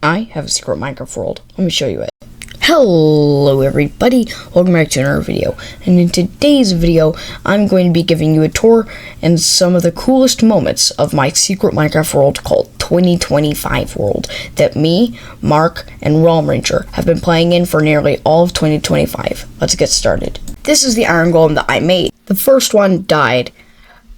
I have a secret Minecraft world. Let me show you it. Hello everybody, welcome back to another video, and in today's video I'm going to be giving you a tour and some of the coolest moments of my secret Minecraft world called 2025 World that me, Mark, and RealmRanger have been playing in for nearly all of 2025. Let's get started. This is the iron golem that I made. The first one died.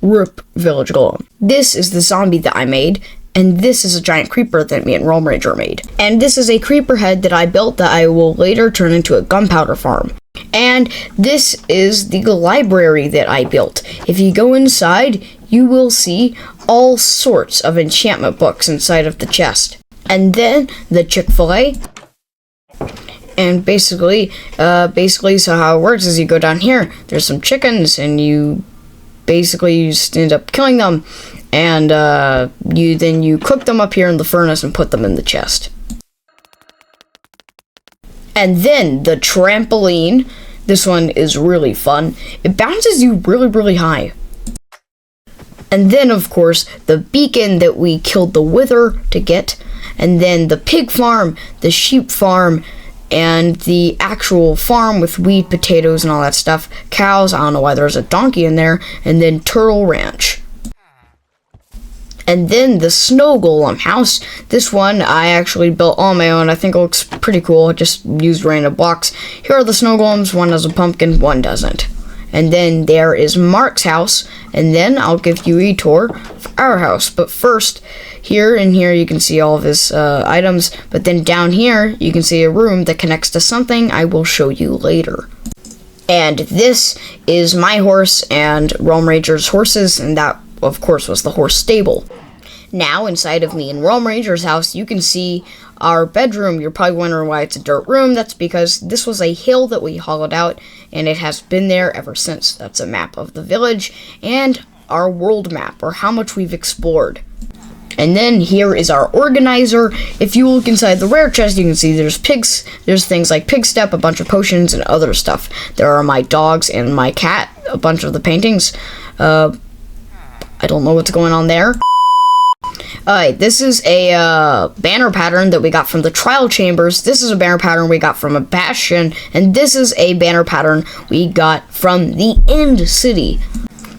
RIP village golem. This is the zombie that I made. And this is a giant creeper that me and RealmRanger made. And this is a creeper head that I built that I will later turn into a gunpowder farm. And this is the library that I built. If you go inside, you will see all sorts of enchantment books inside of the chest. And then the Chick-fil-A. And basically, so how it works is you go down here, there's some chickens, and you just end up killing them. And you cook them up here in the furnace and put them in the chest. And then the trampoline. This one is really fun. It bounces you really, really high. And then, of course, the beacon that we killed the wither to get. And then the pig farm, the sheep farm, and the actual farm with wheat, potatoes, and all that stuff. Cows, I don't know why there's a donkey in there. And then Turtle Ranch. And then the snow golem house. This one I actually built on my own. I think it looks pretty cool. I just used random blocks. Here are the snow golems. One has a pumpkin, one doesn't. And then there is Mark's house. And then I'll give you a tour of our house. But first, here you can see all of his items. But then down here, you can see a room that connects to something I will show you later. And this is my horse and RealmRanger's horses, and that, of course, was the horse stable. Now, inside of me and RealmRanger's house, you can see our bedroom. You're probably wondering why it's a dirt room. That's because this was a hill that we hollowed out, and it has been there ever since. That's a map of the village and our world map, or how much we've explored. And then here is our organizer. If you look inside the rare chest, you can see there's pigs. There's things like pig step, a bunch of potions, and other stuff. There are my dogs and my cat, a bunch of the paintings. I don't know what's going on there. Alright, this is a banner pattern that we got from the trial chambers. This is a banner pattern we got from a bastion. And this is a banner pattern we got from the end city.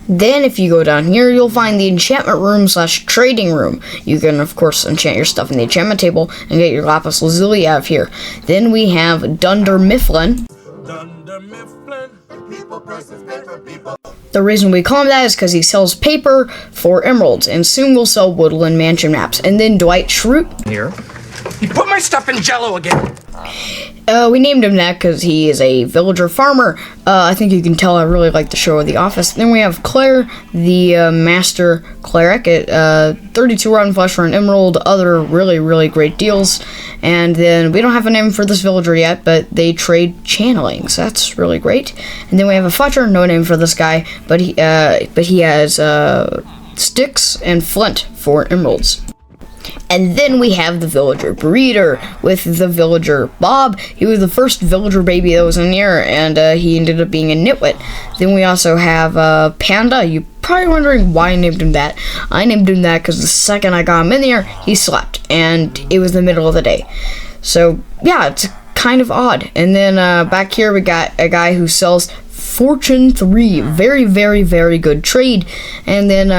Then if you go down here, you'll find the enchantment room / trading room. You can, of course, enchant your stuff in the enchantment table and get your lapis lazuli out of here. Then we have Dunder Mifflin. The reason we call him that is because he sells paper for emeralds, and soon we'll sell woodland mansion maps. And then Dwight Schrute. Here. You put my stuff in jello again. We named him that because he is a villager farmer. I think you can tell I really like the show The Office. Then we have Claire, the master cleric at 32 rotten flesh for an emerald, other really, really great deals. And then we don't have a name for this villager yet, but they trade channeling, so that's really great. And then we have a fletcher, no name for this guy, but he has sticks and flint for emeralds. And then we have the villager breeder with the villager Bob. He was the first villager baby that was in here, and he ended up being a nitwit. Then we also have Panda. You're probably wondering why I named him that. I named him that because the second I got him in here, he slept, and it was the middle of the day. So, yeah, it's kind of odd. And then back here we got a guy who sells Fortune 3, very, very, very good trade. And then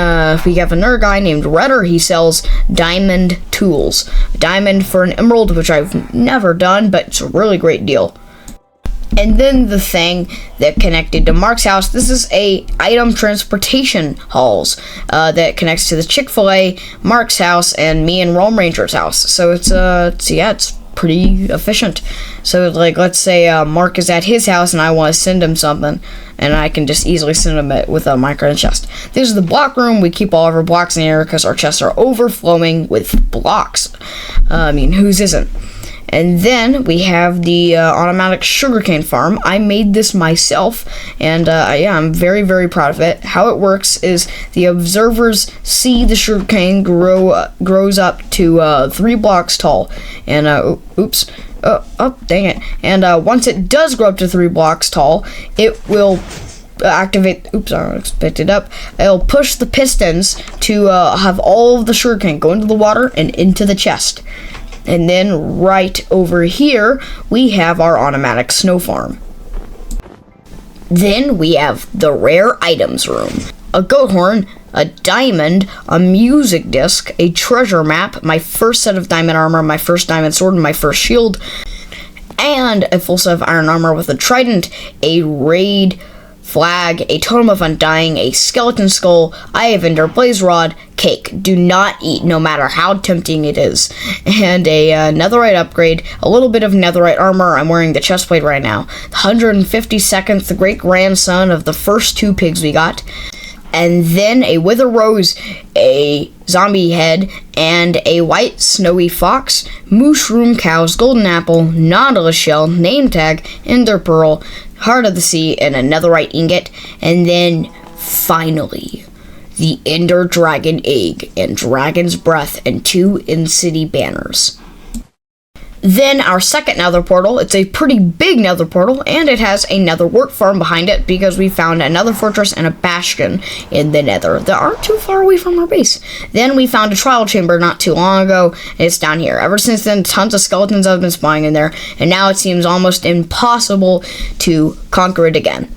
we have another guy named Redder. He sells diamond tools. Diamond for an emerald, which I've never done, but it's a really great deal. And then the thing that connected to Mark's house, this is a item transportation halls that connects to the Chick-fil-A, Mark's house, and me and RealmRanger's house. So it's pretty efficient. So like, let's say Mark is at his house and I want to send him something, and I can just easily send him it with a Minecraft chest. This is the block room. We keep all of our blocks in here because our chests are overflowing with blocks. I mean, whose isn't? And then we have the automatic sugarcane farm. I made this myself, and yeah, I'm very, very proud of it. How it works is the observers see the sugarcane grows up to 3 blocks tall, and oops, oh dang it! And once it does grow up to 3 blocks tall, it will activate. Oops, I picked it up. It'll push the pistons to have all of the sugarcane go into the water and into the chest. And then right over here, we have our automatic snow farm. Then we have the rare items room. A goat horn, a diamond, a music disc, a treasure map, my first set of diamond armor, my first diamond sword, and my first shield, and a full set of iron armor with a trident, a raid flag, a totem of undying, a skeleton skull, eye of ender, blaze rod, cake. Do not eat, no matter how tempting it is. And a netherite upgrade, a little bit of netherite armor. I'm wearing the chestplate right now. 152nd, the great grandson of the first 2 pigs we got. And then a wither rose, a zombie head, and a white snowy fox, mushroom cows, golden apple, nautilus shell, name tag, ender pearl, heart of the sea, and a netherite ingot. And then finally, the ender dragon egg and dragon's breath and 2 in-city banners. Then our second nether portal, it's a pretty big nether portal, and it has a nether work farm behind it because we found another fortress and a bastion in the nether that aren't too far away from our base. Then we found a trial chamber not too long ago, and it's down here. Ever since then, tons of skeletons have been spawning in there, and now it seems almost impossible to conquer it again.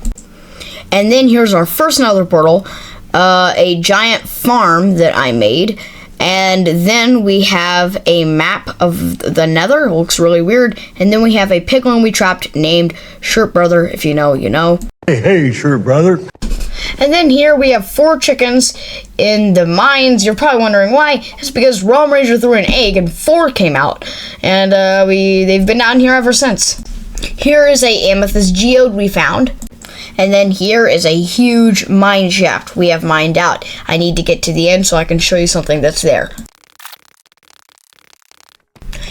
And then here's our first nether portal, a giant farm that I made. And then we have a map of the nether. It looks really weird. And then we have a piglin we trapped named Shirt Brother. If you know, you know. Hey, Shirt Brother. And then here we have 4 chickens in the mines. You're probably wondering why. It's because RealmRanger threw an egg and 4 came out. And they've been down here ever since. Here is a amethyst geode we found. And then here is a huge mine shaft we have mined out. I need to get to the end so I can show you something that's there.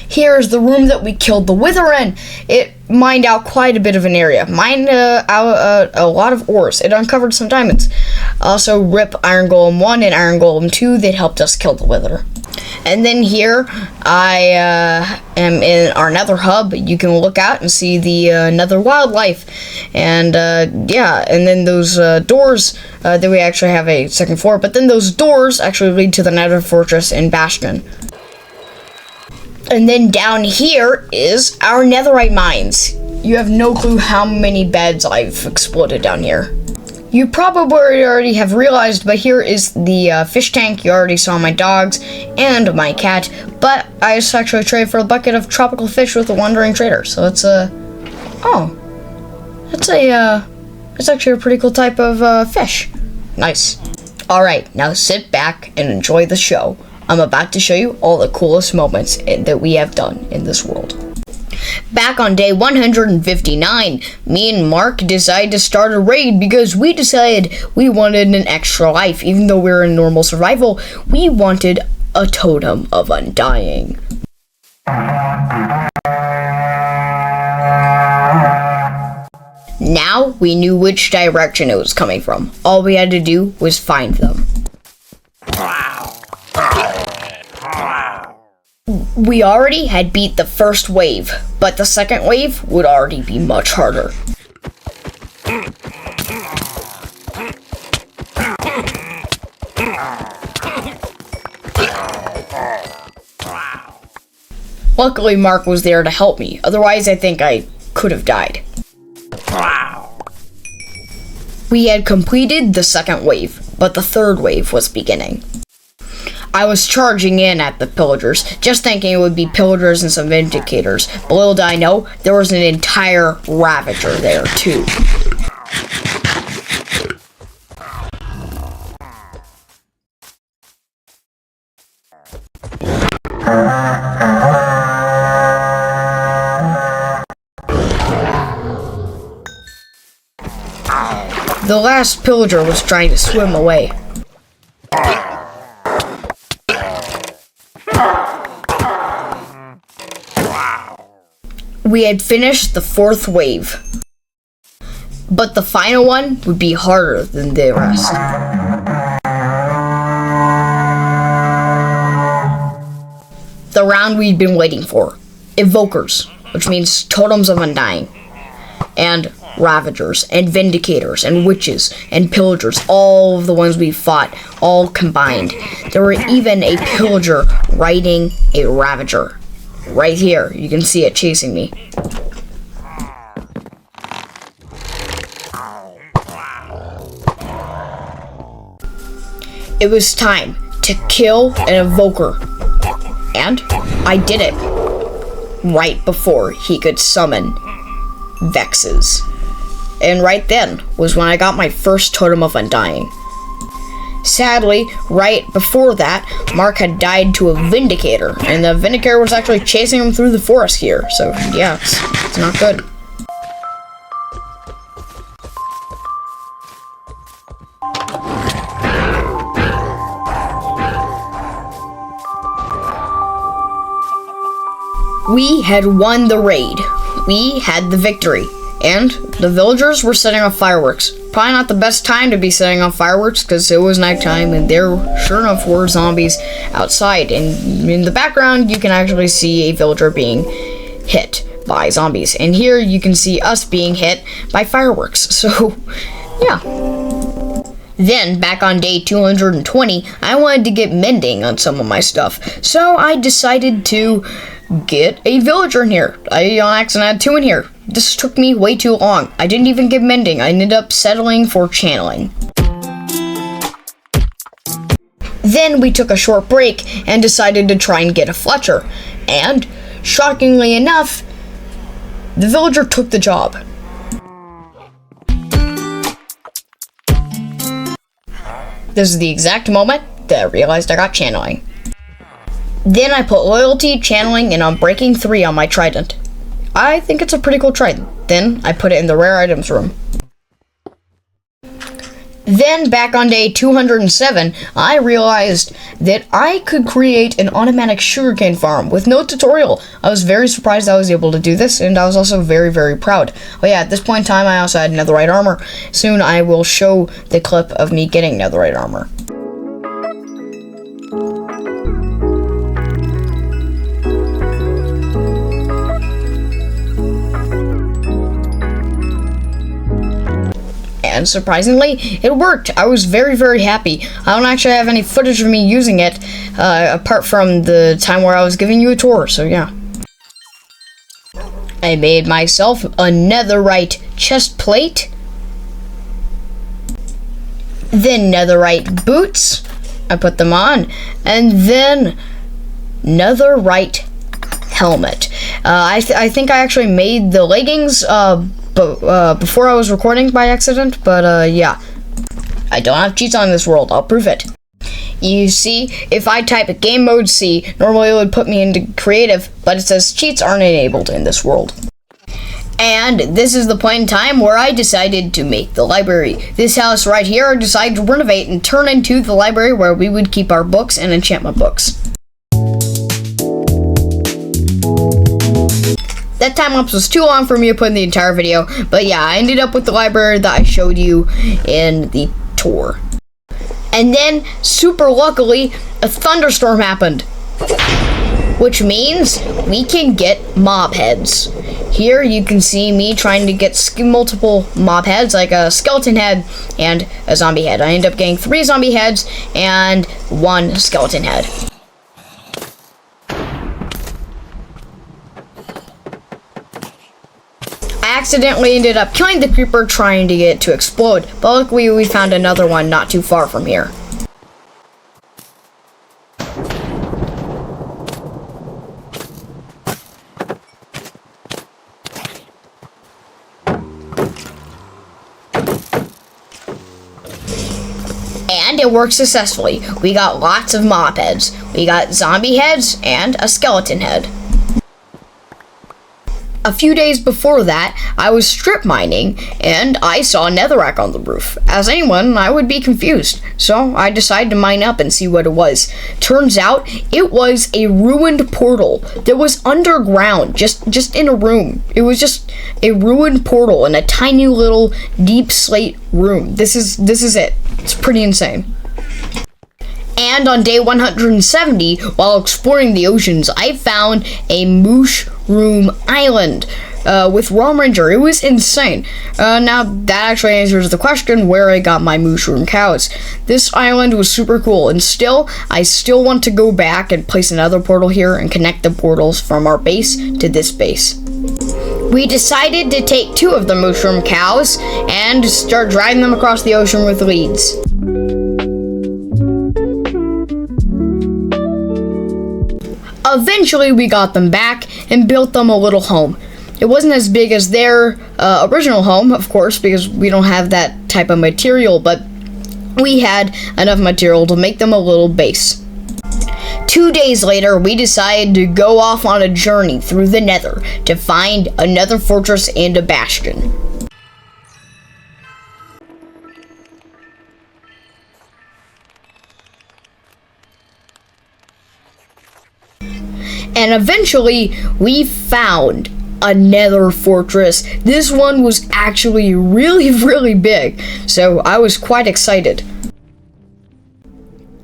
Here is the room that we killed the wither in. It mined out quite a bit of an area. Mined out a lot of ores. It uncovered some diamonds. Also, rip Iron Golem 1 and Iron Golem 2 that helped us kill the wither. And then here, I am in our nether hub. You can look out and see the nether wildlife. And yeah, and then those doors, that we actually have a second floor, but then those doors actually lead to the nether fortress in Bastion. And then down here is our netherite mines. You have no clue how many beds I've exploded down here. You probably already have realized, but here is the fish tank. You already saw my dogs and my cat, but I just actually traded for a bucket of tropical fish with a wandering trader. So it's it's actually a pretty cool type of fish. Nice. All right, now sit back and enjoy the show. I'm about to show you all the coolest moments that we have done in this world. Back on day 159, me and Mark decided to start a raid because we decided we wanted an extra life. Even though we were in normal survival, we wanted a totem of undying. Now we knew which direction it was coming from. All we had to do was find them. We already had beat the first wave, but the second wave would already be much harder. Luckily, Mark was there to help me. Otherwise, I think I could have died. We had completed the second wave, but the third wave was beginning. I was charging in at the pillagers, just thinking it would be pillagers and some vindicators. But little did I know, there was an entire ravager there, too. The last pillager was trying to swim away. We had finished the fourth wave, but the final one would be harder than the rest. The round we'd been waiting for. Evokers, which means totems of undying, and ravagers, and vindicators, and witches, and pillagers, all of the ones we fought, all combined. There were even a pillager riding a ravager. right here. You can see it chasing me. It was time to kill an evoker. And I did it. Right before he could summon Vexes. And right then was when I got my first Totem of Undying. Sadly, right before that, Mark had died to a Vindicator, and the Vindicator was actually chasing him through the forest here, so yeah, it's not good. We had won the raid. We had the victory. And the villagers were setting off fireworks. Probably not the best time to be setting off fireworks because it was nighttime and there, sure enough, were zombies outside. And in the background, you can actually see a villager being hit by zombies. And here you can see us being hit by fireworks. So, yeah. Then, back on day 220, I wanted to get mending on some of my stuff. So I decided to get a villager in here. I on accident had 2 in here. This took me way too long. I didn't even get mending. I ended up settling for channeling. Then we took a short break and decided to try and get a Fletcher. And, shockingly enough, the villager took the job. This is the exact moment that I realized I got channeling. Then I put loyalty, channeling, and unbreaking 3 on my trident. I think it's a pretty cool trident. Then I put it in the rare items room. Then back on day 207, I realized that I could create an automatic sugarcane farm with no tutorial. I was very surprised I was able to do this, and I was also very, very proud. Oh yeah, at this point in time, I also had netherite armor. Soon I will show the clip of me getting netherite armor. And surprisingly, it worked. I was very, very happy. I don't actually have any footage of me using it, apart from the time where I was giving you a tour, so yeah. I made myself a netherite chest plate, then netherite boots, I put them on, and then netherite helmet. I think I actually made the leggings, before I was recording by accident, but yeah. I don't have cheats on this world, I'll prove it. You see, if I type game mode C, normally it would put me into creative, but it says cheats aren't enabled in this world. And this is the point in time where I decided to make the library. This house right here I decided to renovate and turn into the library where we would keep our books and enchantment books. That time lapse was too long for me to put in the entire video, but yeah, I ended up with the library that I showed you in the tour. And then, super luckily, a thunderstorm happened. Which means we can get mob heads. Here you can see me trying to get multiple mob heads, like a skeleton head and a zombie head. I ended up getting 3 zombie heads and 1 skeleton head. I accidentally ended up killing the creeper trying to get it to explode, but luckily we found another one not too far from here. And it worked successfully. We got lots of mob heads. We got zombie heads and a skeleton head. A few days before that, I was strip mining, and I saw a netherrack on the roof. As anyone, I would be confused, so I decided to mine up and see what it was. Turns out, it was a ruined portal that was underground, just in a room. It was just a ruined portal in a tiny little deep slate room. This is it. It's pretty insane. And on day 170, while exploring the oceans, I found a mushroom island. with RealmRanger. It was insane. Now, that actually answers the question where I got my mushroom cows. This island was super cool, and I still want to go back and place another portal here and connect the portals from our base to this base. We decided to take 2 of the mushroom cows and start driving them across the ocean with leads. Eventually, we got them back and built them a little home. It wasn't as big as their original home, of course, because we don't have that type of material, but we had enough material to make them a little base. 2 days later, we decided to go off on a journey through the Nether to find another fortress and a bastion. And eventually, we found a Nether fortress. This one was actually really big, so I was quite excited.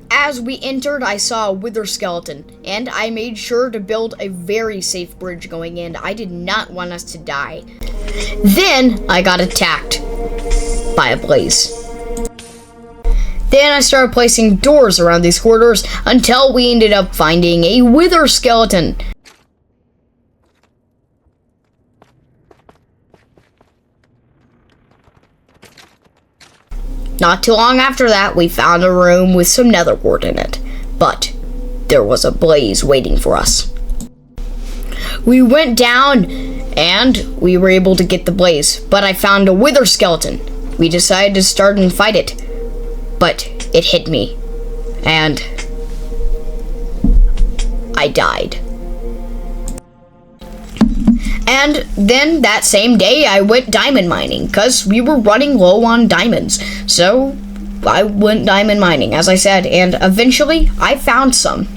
As we entered, I saw a wither skeleton, and I made sure to build a very safe bridge going in. I did not want us to die. Then I got attacked by a blaze. Then I started placing doors around these corridors until we ended up finding a wither skeleton. Not too long after that, we found a room with some nether wart in it, but there was a blaze waiting for us. We went down and we were able to get the blaze, but I found a wither skeleton. We decided to start and fight it, but it hit me, and I died. And then that same day, I went diamond mining, because we were running low on diamonds. So I went diamond mining, as I said, and eventually I found some.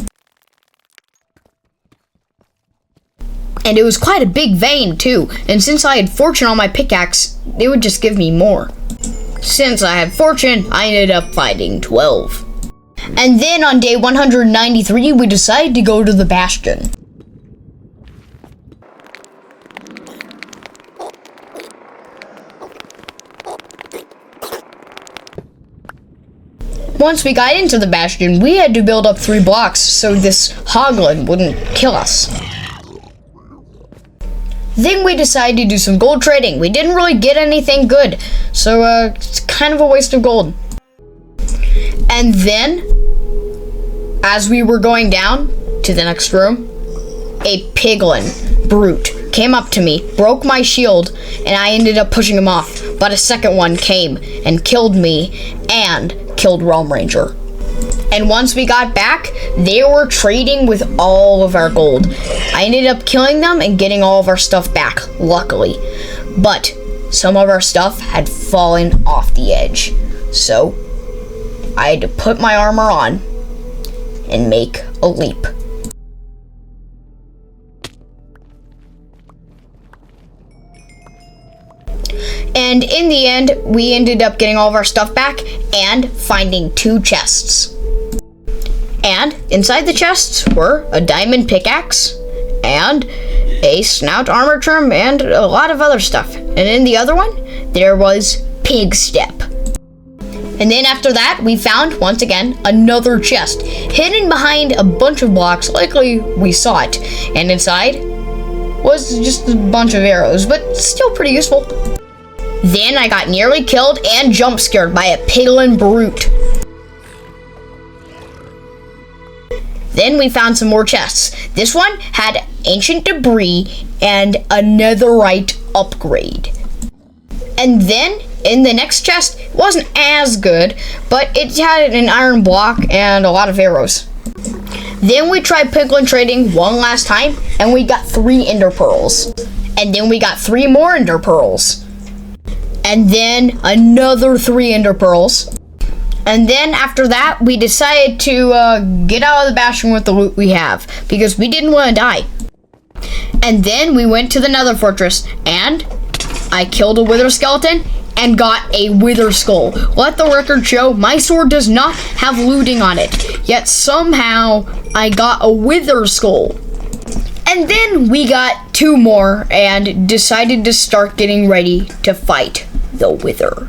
And it was quite a big vein, too. And since I had fortune on my pickaxe, it would just give me more. Since I had fortune, I ended up finding 12. And then on day 193, we decided to go to the bastion. Once we got into the bastion, we had to build up 3 blocks so this hoglin wouldn't kill us. Then we decided to do some gold trading. We didn't really get anything good, so it's kind of a waste of gold. And then, as we were going down to the next room, a piglin brute came up to me, broke my shield, and I ended up pushing him off. But a second one came and killed me and killed RealmRanger. And once we got back, they were trading with all of our gold. I ended up killing them and getting all of our stuff back, luckily. But some of our stuff had fallen off the edge. So I had to put my armor on and make a leap. And in the end, we ended up getting all of our stuff back and finding 2 chests. And inside the chests were a diamond pickaxe and a snout armor trim and a lot of other stuff. And in the other one, there was pig step. And then after that, we found, once again, another chest hidden behind a bunch of blocks. Likely we saw it. And inside was just a bunch of arrows, but still pretty useful. Then I got nearly killed and jump scared by a piglin brute. Then we found some more chests. This one had ancient debris and a netherite upgrade. And then in the next chest, it wasn't as good, but it had an iron block and a lot of arrows. Then we tried piglin trading one last time, and we got 3 ender pearls. And then we got 3 more ender pearls. And then another 3 ender pearls. And then after that, we decided to get out of the bastion with the loot we have, because we didn't want to die. And then we went to the nether fortress, and I killed a wither skeleton and got a wither skull. Let the record show, my sword does not have looting on it, yet somehow I got a wither skull. And And then we got 2 more and decided to start getting ready to fight the Wither.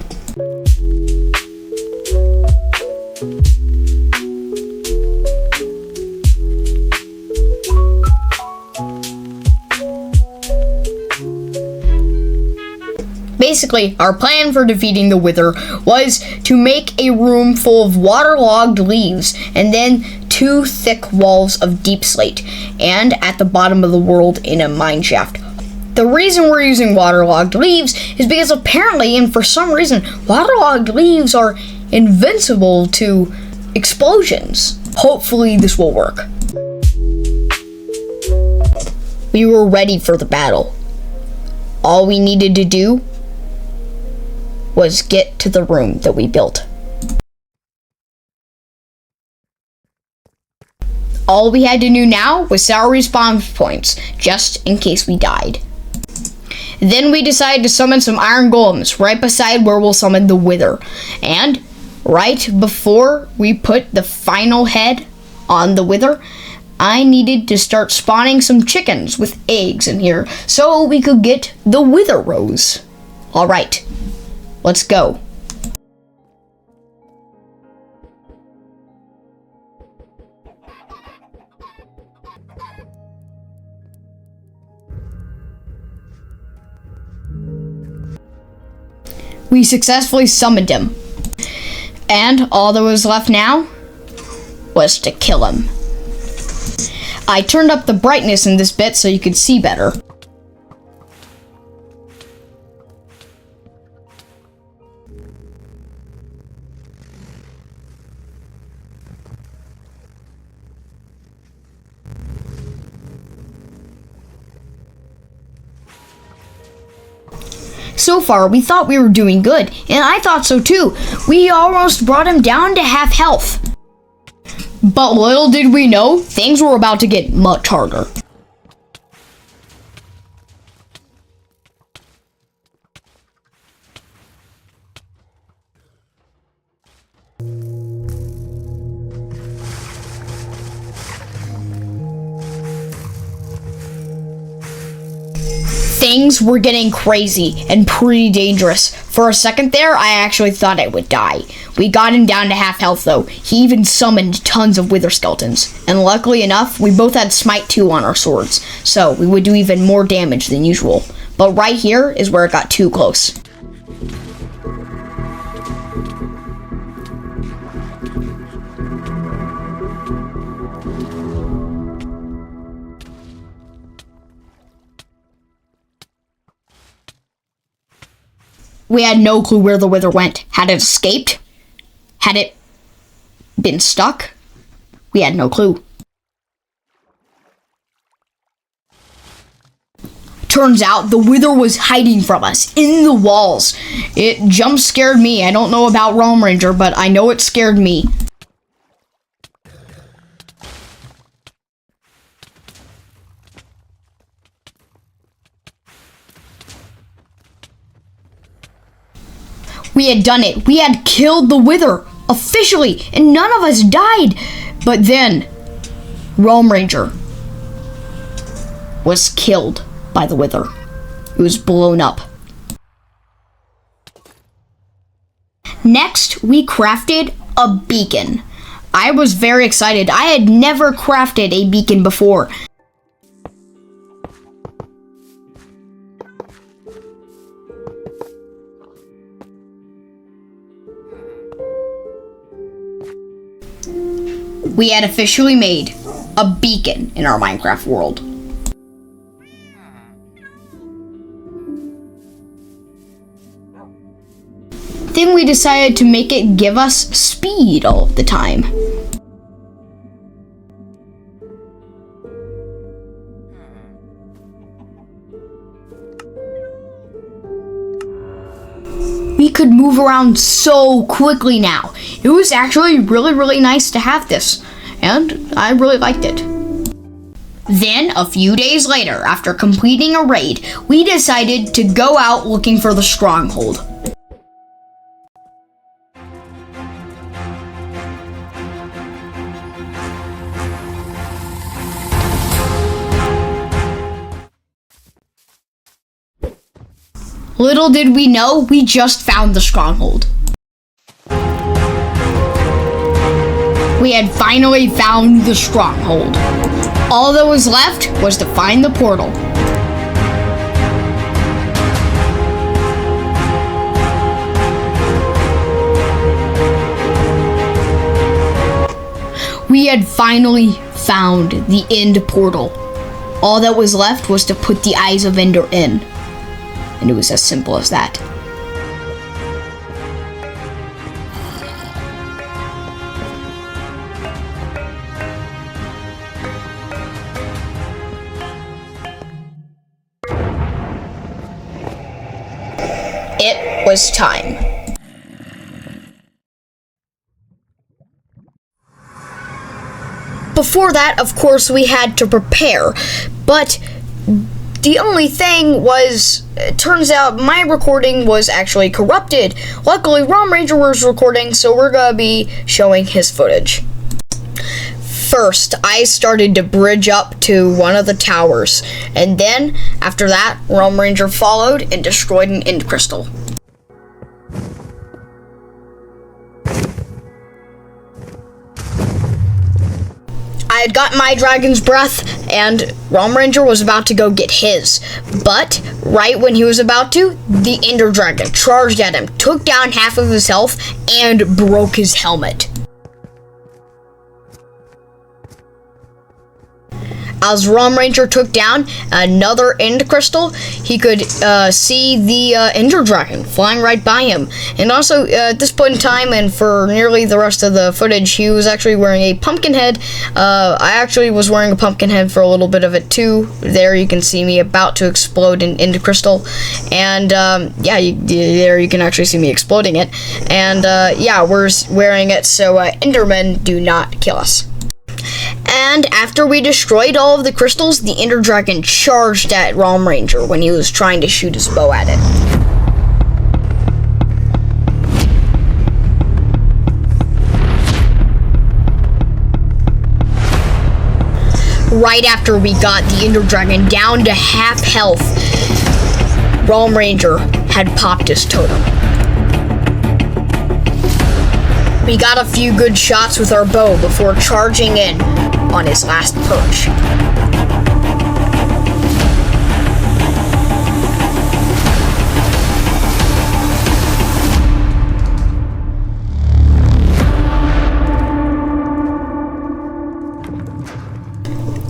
Basically, our plan for defeating the Wither was to make a room full of waterlogged leaves and then 2 thick walls of deep slate, and at the bottom of the world in a mine shaft. The reason we're using waterlogged leaves is because apparently, and for some reason, waterlogged leaves are invincible to explosions. Hopefully this will work. We were ready for the battle. All we needed to do was get to the room that we built. All we had to do now was set our respawn points, just in case we died. Then we decided to summon some iron golems right beside where we'll summon the Wither. And right before we put the final head on the Wither, I needed to start spawning some chickens with eggs in here so we could get the Wither rose. Alright, let's go. We successfully summoned him. And all that was left now was to kill him. I turned up the brightness in this bit so you could see better. So far, we thought we were doing good, and I thought so too. We almost brought him down to half health. But little did we know, things were about to get much harder. Things were getting crazy and pretty dangerous. For a second there, I actually thought I would die. We got him down to half health though. He even summoned tons of wither skeletons. And luckily enough, we both had smite 2 on our swords, so we would do even more damage than usual. But right here is where it got too close. We had no clue where the wither went. Had it escaped? Had it been stuck? We had no clue. Turns out the wither was hiding from us in the walls. It jump scared me. I don't know about RealmRanger, but I know it scared me. We had done it. We had killed the wither officially, and none of us died. But then, RealmRanger was killed by the wither. It was blown up. Next, we crafted a beacon. I was very excited. I had never crafted a beacon before. We had officially made a beacon in our Minecraft world. Then we decided to make it give us speed all the time. We could move around so quickly now. It was actually really nice to have this, and I really liked it. Then, a few days later, after completing a raid, we decided to go out looking for the stronghold. Little did we know, we just found the stronghold. We had finally found the stronghold. All that was left was to find the portal. We had finally found the end portal. All that was left was to put the Eyes of Ender in. And it was as simple as that. It was time. Before that, of course, we had to prepare, but the only thing was, it turns out my recording was actually corrupted. Luckily, RealmRanger was recording, so we're gonna be showing his footage. First, I started to bridge up to one of the towers, and then, after that, RealmRanger followed and destroyed an end crystal. I had gotten my dragon's breath, and RealmRanger was about to go get his. But, right when he was about to, the Ender Dragon charged at him, took down half of his health, and broke his helmet. As RealmRanger took down another End Crystal, he could see the Ender Dragon flying right by him. And also, at this point in time, and for nearly the rest of the footage, he was actually wearing a pumpkin head. I actually was wearing a pumpkin head for a little bit of it too. There you can see me about to explode an End Crystal. And yeah, there you can actually see me exploding it. And yeah, we're wearing it so Endermen do not kill us. And after we destroyed all of the crystals, the Ender Dragon charged at RealmRanger when he was trying to shoot his bow at it. Right after we got the Ender Dragon down to half health, RealmRanger had popped his totem. We got a few good shots with our bow before charging in on his last perch.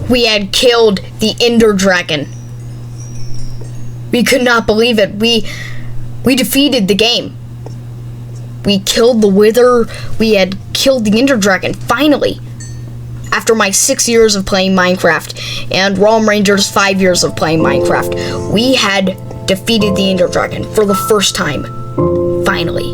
We had killed the Ender Dragon. We could not believe it. We defeated the game. We killed the Wither. We had killed the Ender Dragon, finally. After my 6 years of playing Minecraft and RealmRanger's 5 years of playing Minecraft, we had defeated the Ender Dragon for the first time. Finally.